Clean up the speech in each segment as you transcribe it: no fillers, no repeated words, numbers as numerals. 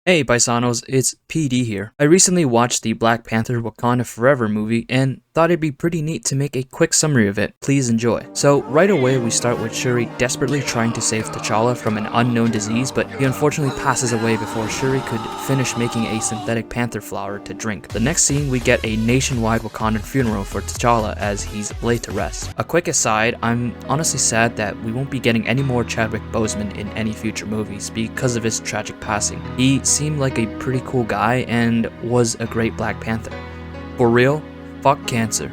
Hey paisanos, it's PD here. I recently watched the Black Panther Wakanda Forever movie and thought it'd be pretty neat to make a quick summary of it. Please enjoy. So right away we start with Shuri desperately trying to save T'Challa from an unknown disease, but he unfortunately passes away before Shuri could finish making a synthetic panther flower to drink. The next scene we get a nationwide Wakandan funeral for T'Challa as he's laid to rest. A quick aside, I'm honestly sad that we won't be getting any more Chadwick Boseman in any future movies because of his tragic passing. He seemed like a pretty cool guy and was a great Black Panther. For real, fuck cancer.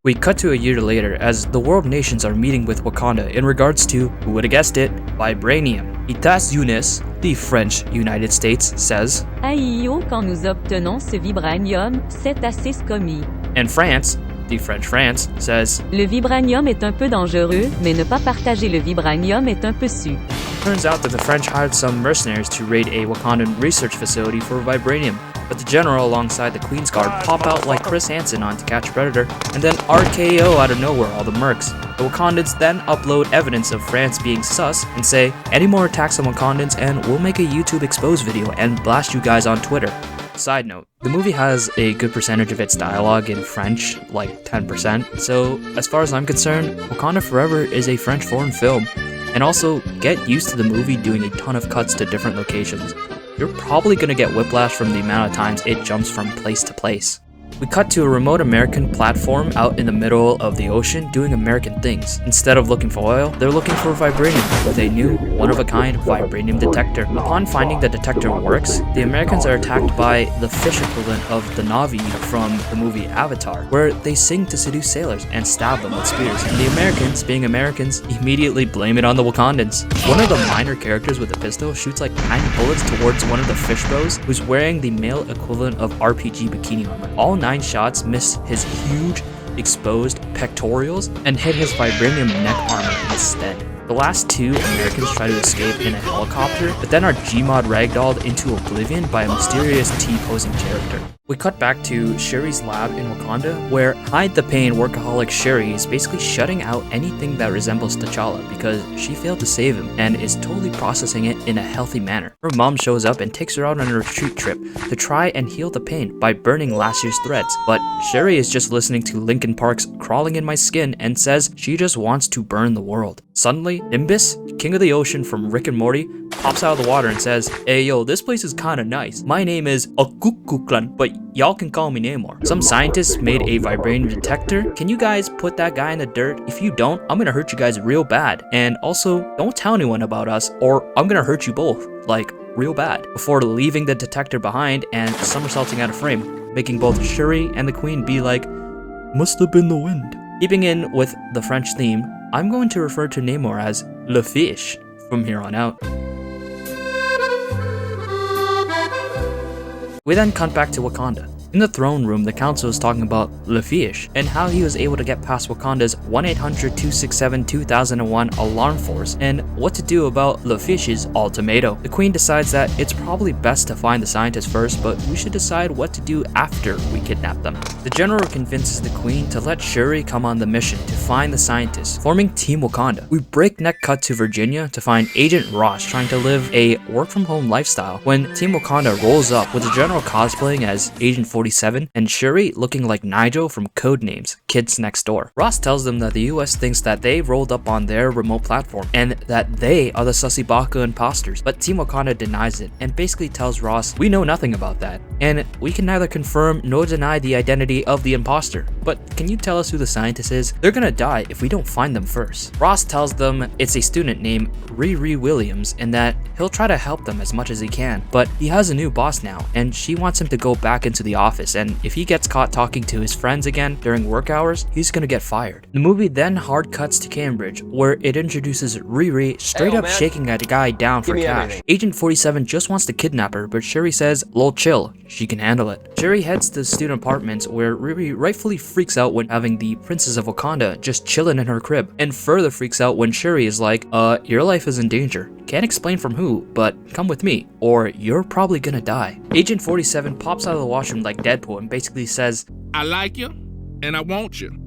We cut to a year later as the world nations are meeting with Wakanda in regards to, who would have guessed it, vibranium. États-Unis, the French United States, says, Aïe, quand nous obtenons ce vibranium, c'est assez scommie. And France, the French France, says, Le vibranium est un peu dangereux, mais ne pas partager le vibranium est un peu su. Turns out that the French hired some mercenaries to raid a Wakandan research facility for vibranium, but the general alongside the Queen's Guard pop out like Chris Hansen on To Catch a Predator, and then RKO out of nowhere all the mercs. The Wakandans then upload evidence of France being sus and say, any more attacks on Wakandans and we'll make a YouTube expose video and blast you guys on Twitter. Side note, the movie has a good percentage of its dialogue in French, like 10%, so as far as I'm concerned, Wakanda Forever is a French foreign film. And also, get used to the movie doing a ton of cuts to different locations. You're probably gonna get whiplash from the amount of times it jumps from place to place. We cut to a remote American platform out in the middle of the ocean doing American things. Instead of looking for oil, they're looking for vibranium with a new, one-of-a-kind vibranium detector. Upon finding the detector works, the Americans are attacked by the fish equivalent of the Na'vi from the movie Avatar, where they sing to seduce sailors and stab them with spears. And the Americans, being Americans, immediately blame it on the Wakandans. One of the minor characters with a pistol shoots like 9 bullets towards one of the fish bros who's wearing the male equivalent of RPG bikini armor. All 9 shots miss his huge, exposed pectorals and hit his vibranium neck armor instead. The last 2 Americans try to escape in a helicopter, but then are Gmod ragdolled into Oblivion by a mysterious T-posing character. We cut back to Shuri's lab in Wakanda, where Hide the Pain workaholic Shuri is basically shutting out anything that resembles T'Challa because she failed to save him and is totally processing it in a healthy manner. Her mom shows up and takes her out on a retreat trip to try and heal the pain by burning last year's threads, but Shuri is just listening to Linkin Park's Crawling in My Skin and says she just wants to burn the world. Suddenly, Nimbus, king of the ocean from Rick and Morty, pops out of the water and says, hey yo, this place is kinda nice. My name is Akukuklan, but y'all can call me Namor. Some scientists made a vibranium detector. Can you guys put that guy in the dirt? If you don't, I'm gonna hurt you guys real bad. And also, don't tell anyone about us or I'm gonna hurt you both. Like, real bad. Before leaving the detector behind and somersaulting out of frame, making both Shuri and the Queen be like, must have been the wind. Keeping in with the French theme, I'm going to refer to Namor as Le Fish from here on out. We then cut back to Wakanda. In the throne room, the council is talking about Le Fish and how he was able to get past Wakanda's 1-800-267-2001 alarm force and what to do about Le Fish's ultimatum. The Queen decides that it's probably best to find the scientists first, but we should decide what to do after we kidnap them. The general convinces the Queen to let Shuri come on the mission to find the scientists, forming Team Wakanda. We breakneck cut to Virginia to find Agent Ross trying to live a work-from-home lifestyle when Team Wakanda rolls up with the general cosplaying as Agent 47 and Shuri looking like Nigel from Codenames, Kids Next Door. Ross tells them that the US thinks that they rolled up on their remote platform and that they are the Susibaka imposters, but Team Wakanda denies it and basically tells Ross, we know nothing about that, and we can neither confirm nor deny the identity of the imposter. But can you tell us who the scientist is? They're gonna die if we don't find them first. Ross tells them it's a student named Riri Williams and that he'll try to help them as much as he can, but he has a new boss now and she wants him to go back into the office, and if he gets caught talking to his friends again during work hours, he's gonna get fired. The movie then hard cuts to Cambridge, where it introduces Riri straight up shaking a guy down for cash. Agent 47 just wants to kidnap her, but Shuri says, lol chill, she can handle it. Shuri heads to the student apartments where Riri rightfully freaks out when having the Princess of Wakanda just chilling in her crib, and further freaks out when Shuri is like, your life is in danger. Can't explain from who, but come with me, or you're probably gonna die. Agent 47 pops out of the washroom like Deadpool and basically says, I like you, and I want you.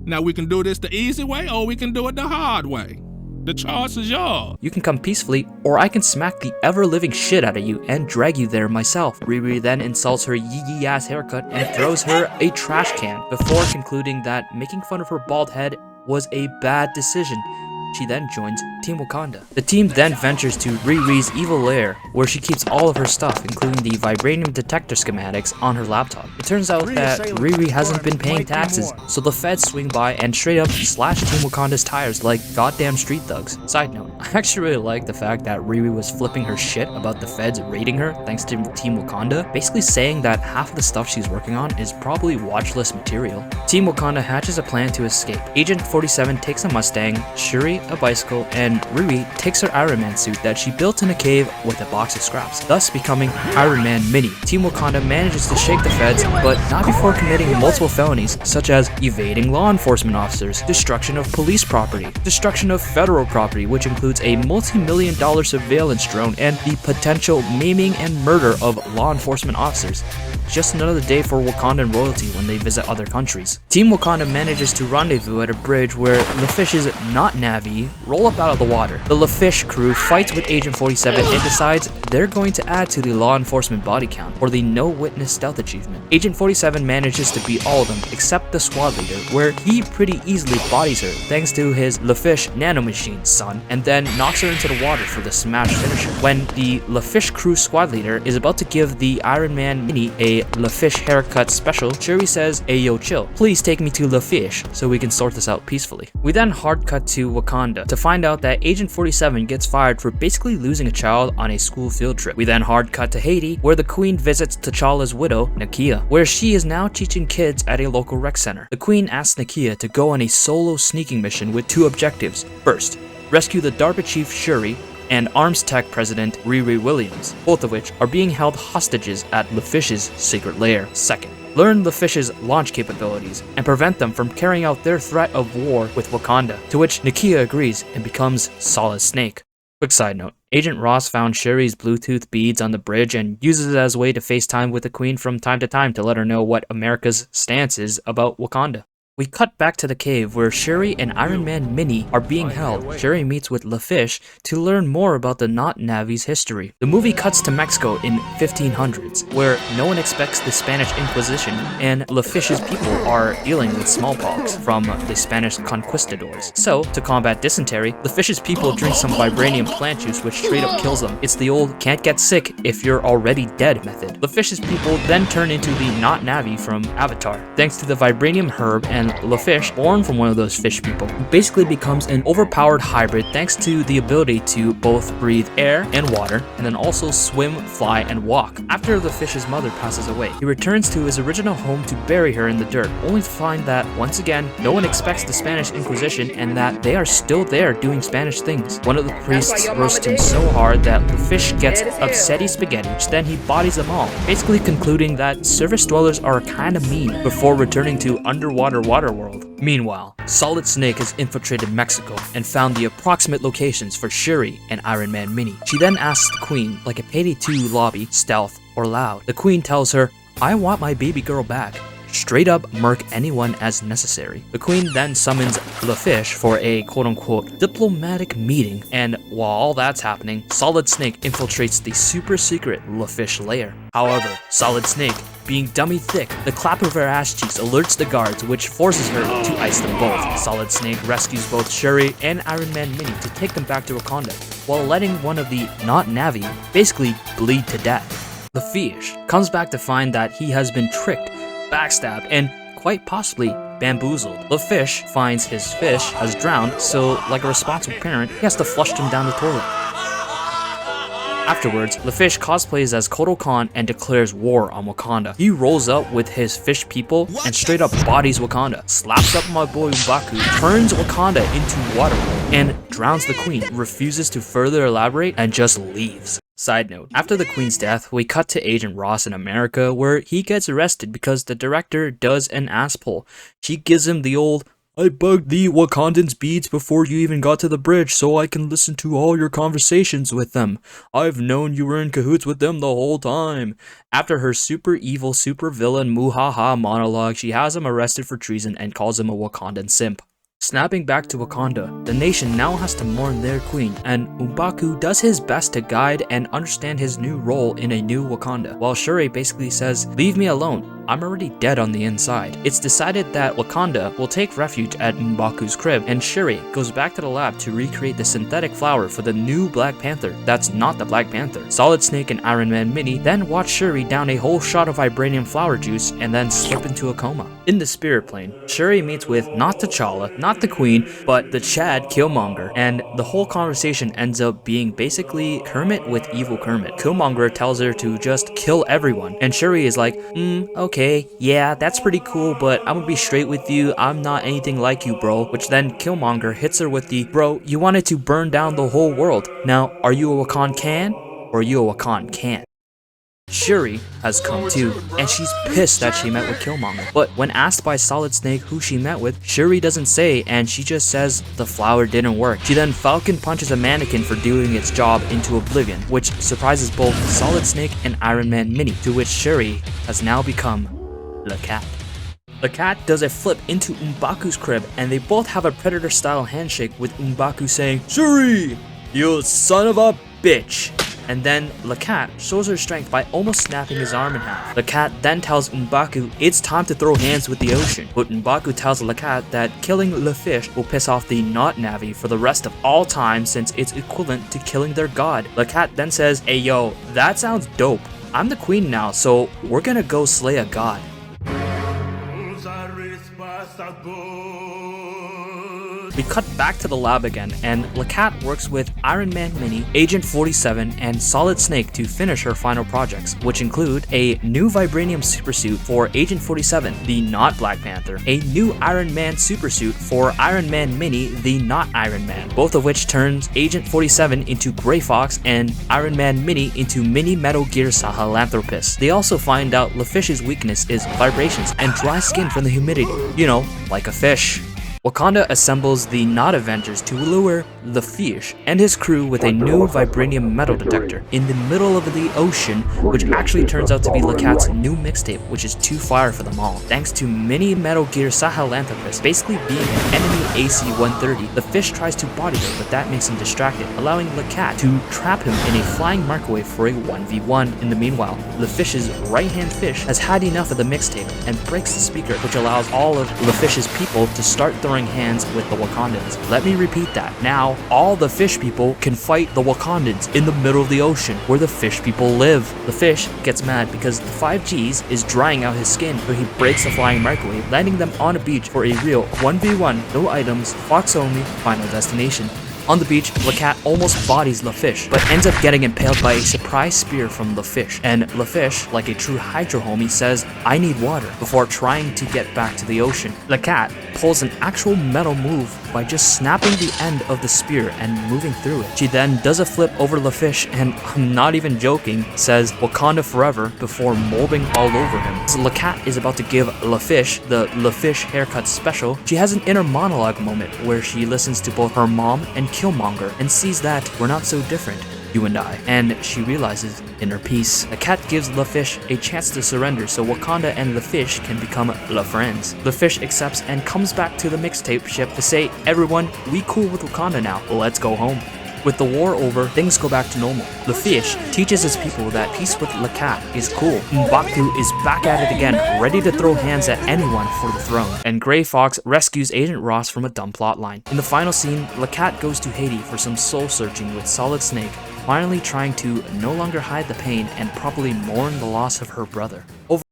Now we can do this the easy way or we can do it the hard way. The choice is yours. You can come peacefully, or I can smack the ever-living shit out of you and drag you there myself. Riri then insults her yee ass haircut and throws her a trash can, before concluding that making fun of her bald head was a bad decision. She then joins Team Wakanda. The team then ventures to Riri's evil lair, where she keeps all of her stuff, including the vibranium detector schematics, on her laptop. It turns out that Riri hasn't been paying taxes, so the feds swing by and straight up slash Team Wakanda's tires like goddamn street thugs. Side note, I actually really like the fact that Riri was flipping her shit about the feds raiding her thanks to Team Wakanda, basically saying that half of the stuff she's working on is probably watch list material. Team Wakanda hatches a plan to escape. Agent 47 takes a Mustang, Shuri a bicycle, and Riri takes her Iron Man suit that she built in a cave with a box of scraps, thus becoming Iron Man Mini. Team Wakanda manages to shake the feds, but not before committing multiple felonies, such as evading law enforcement officers, destruction of police property, destruction of federal property, which includes a multi-million-dollar surveillance drone, and the potential maiming and murder of law enforcement officers. Just another day for Wakandan royalty when they visit other countries. Team Wakanda manages to rendezvous at a bridge where the Fish's not Navi roll up out of the water. The LaFish crew fights with Agent 47 and decides they're going to add to the law enforcement body count, or the no witness stealth achievement. Agent 47 manages to beat all of them except the squad leader, where he pretty easily bodies her thanks to his LaFish nanomachine son, and then knocks her into the water for the smash finisher. When the LaFish crew squad leader is about to give the Iron Man Mini a LaFish haircut special, Shuri says, "Hey yo, chill. Please take me to LaFish so we can sort this out peacefully." We then hard cut to Wakanda to find out that Agent 47 gets fired for basically losing a child on a school field trip. We then hard cut to Haiti, where the Queen visits T'Challa's widow, Nakia, where she is now teaching kids at a local rec center. The Queen asks Nakia to go on a solo sneaking mission with two objectives. First, rescue the DARPA chief Shuri and Arms Tech President Riri Williams, both of which are being held hostages at LaFish's secret lair. Second, learn LaFish's launch capabilities and prevent them from carrying out their threat of war with Wakanda, to which Nakia agrees and becomes Solid Snake. Quick side note, Agent Ross found Shuri's Bluetooth beads on the bridge and uses it as a way to FaceTime with the Queen from time to time to let her know what America's stance is about Wakanda. We cut back to the cave where Shuri and Iron Man Mini are being held. Shuri meets with LaFish to learn more about the Not Navi's history. The movie cuts to Mexico in 1500s, where no one expects the Spanish Inquisition, and LaFish's people are dealing with smallpox from the Spanish conquistadors. So, to combat dysentery, LaFish's people drink some vibranium plant juice which straight up kills them. It's the old can't get sick if you're already dead method. LaFish's people then turn into the Not Navi from Avatar, thanks to the vibranium herb, and LaFish, born from one of those fish people, basically becomes an overpowered hybrid thanks to the ability to both breathe air and water, and then also swim, fly, and walk. After the fish's mother passes away, he returns to his original home to bury her in the dirt, only to find that, once again, no one expects the Spanish Inquisition and that they are still there doing Spanish things. One of the priests roasts him so hard that the fish gets upsetty spaghetti, which then he bodies them all, basically concluding that surface dwellers are kinda mean, before returning to underwater world. Meanwhile, Solid Snake has infiltrated Mexico and found the approximate locations for Shuri and Iron Man Mini. She then asks the Queen, like a Payday 2 lobby, stealth or loud. The Queen tells her, "I want my baby girl back." Straight up murk anyone as necessary. The Queen then summons LaFish for a quote-unquote diplomatic meeting, and while all that's happening, Solid Snake infiltrates the super secret LaFish lair. However, Solid Snake, being dummy thick, the clap of her ass cheeks alerts the guards, which forces her to ice them both. Solid Snake rescues both Shuri and Iron Man Mini to take them back to Wakanda, while letting one of the Not Navi basically bleed to death. LaFish comes back to find that he has been tricked, backstabbed, and quite possibly bamboozled. LaFish finds his fish has drowned, so like a responsible parent, he has to flush him down the toilet. Afterwards, LaFish cosplays as Kotal Khan and declares war on Wakanda. He rolls up with his fish people and straight up bodies Wakanda, slaps up my boy M'Baku, turns Wakanda into water, and drowns the Queen, refuses to further elaborate, and just leaves. Side note, after the Queen's death, we cut to Agent Ross in America, where he gets arrested because the director does an ass pull. She gives him the old I bugged the Wakandans' beats before you even got to the bridge so I can listen to all your conversations with them. I've known you were in cahoots with them the whole time. After her super evil, super villain Muhaha monologue, she has him arrested for treason and calls him a Wakandan simp. Snapping back to Wakanda, the nation now has to mourn their queen, and M'Baku does his best to guide and understand his new role in a new Wakanda, while Shuri basically says, "Leave me alone, I'm already dead on the inside." It's decided that Wakanda will take refuge at M'Baku's crib, and Shuri goes back to the lab to recreate the synthetic flower for the new Black Panther that's not the Black Panther. Solid Snake and Iron Man Mini then watch Shuri down a whole shot of vibranium flower juice and then slip into a coma. In the spirit plane, Shuri meets with not T'Challa, not the Queen, but the Chad Killmonger, and the whole conversation ends up being basically Kermit with evil Kermit. Killmonger tells her to just kill everyone, and Shuri is like, okay, yeah, that's pretty cool, but I'm gonna be straight with you, I'm not anything like you, bro. Which then Killmonger hits her with the, bro, you wanted to burn down the whole world. Now, are you a Wakan can, or are you a Wakan can't? Shuri has come too, and she's pissed that she met with Killmonger. But when asked by Solid Snake who she met with, Shuri doesn't say, and she just says the flower didn't work. She then Falcon punches a mannequin for doing its job into Oblivion, which surprises both Solid Snake and Iron Man Mini, to which Shuri has now become the cat. The cat does a flip into M'Baku's crib, and they both have a Predator-style handshake with M'Baku saying, "Shuri, you son of a bitch." And then the cat shows her strength by almost snapping his arm in half. The cat then tells M'Baku it's time to throw hands with the ocean, but M'Baku tells the cat that killing the fish will piss off the not Navi for the rest of all time since it's equivalent to killing their god. The cat then says, "Hey yo, that sounds dope. I'm the queen now, so we're gonna go slay a god." We cut back to the lab again, and Lakat works with Iron Man Mini, Agent 47, and Solid Snake to finish her final projects, which include a new Vibranium supersuit for Agent 47, the not Black Panther, a new Iron Man supersuit for Iron Man Mini, the not Iron Man, both of which turns Agent 47 into Grey Fox and Iron Man Mini into Mini Metal Gear Sahelanthropus. They also find out LaFish's weakness is vibrations and dry skin from the humidity, you know, like a fish. Wakanda assembles the not Avengers to lure the fish and his crew with a new vibranium metal detector in the middle of the ocean, which actually turns out to be Lakat's new mixtape, which is too fire for them all. Thanks to Mini Metal Gear Sahelanthropus basically being an enemy AC-130, the fish tries to body her, but that makes him distracted, allowing Lakat to trap him in a flying microwave for a 1v1. In the meanwhile, the fish's right-hand fish has had enough of the mixtape and breaks the speaker, which allows all of the fish's people to start throwing hands with the Wakandans. Let me repeat that. Now, all the fish people can fight the Wakandans in the middle of the ocean where the fish people live. The fish gets mad because the 5Gs is drying out his skin, so he breaks the flying microwave, landing them on a beach for a real 1v1, no items, fox only, final destination. On the beach, Lakat almost bodies LaFish, but ends up getting impaled by a surprise spear from LaFish, and LaFish, like a true Hydro homie, says, "I need water," before trying to get back to the ocean. Lakat pulls an actual metal move by just snapping the end of the spear and moving through it. She then does a flip over LaFish and, I'm not even joking, says "Wakanda forever" before molding all over him. As Lakat is about to give LaFish the LaFish haircut special, she has an inner monologue moment where she listens to both her mom and Killmonger and sees that we're not so different, you and I, and she realizes inner peace. The cat gives LaFish a chance to surrender so Wakanda and LaFish can become LaFriends. LaFish accepts and comes back to the mixtape ship to say, "Everyone, we cool with Wakanda now, let's go home." With the war over, things go back to normal. LaFish teaches his people that peace with Lakat is cool. M'Baku is back at it again, ready to throw hands at anyone for the throne. And Grey Fox rescues Agent Ross from a dumb plotline. In the final scene, Lakat goes to Haiti for some soul searching with Solid Snake, finally trying to no longer hide the pain and properly mourn the loss of her brother. Overall,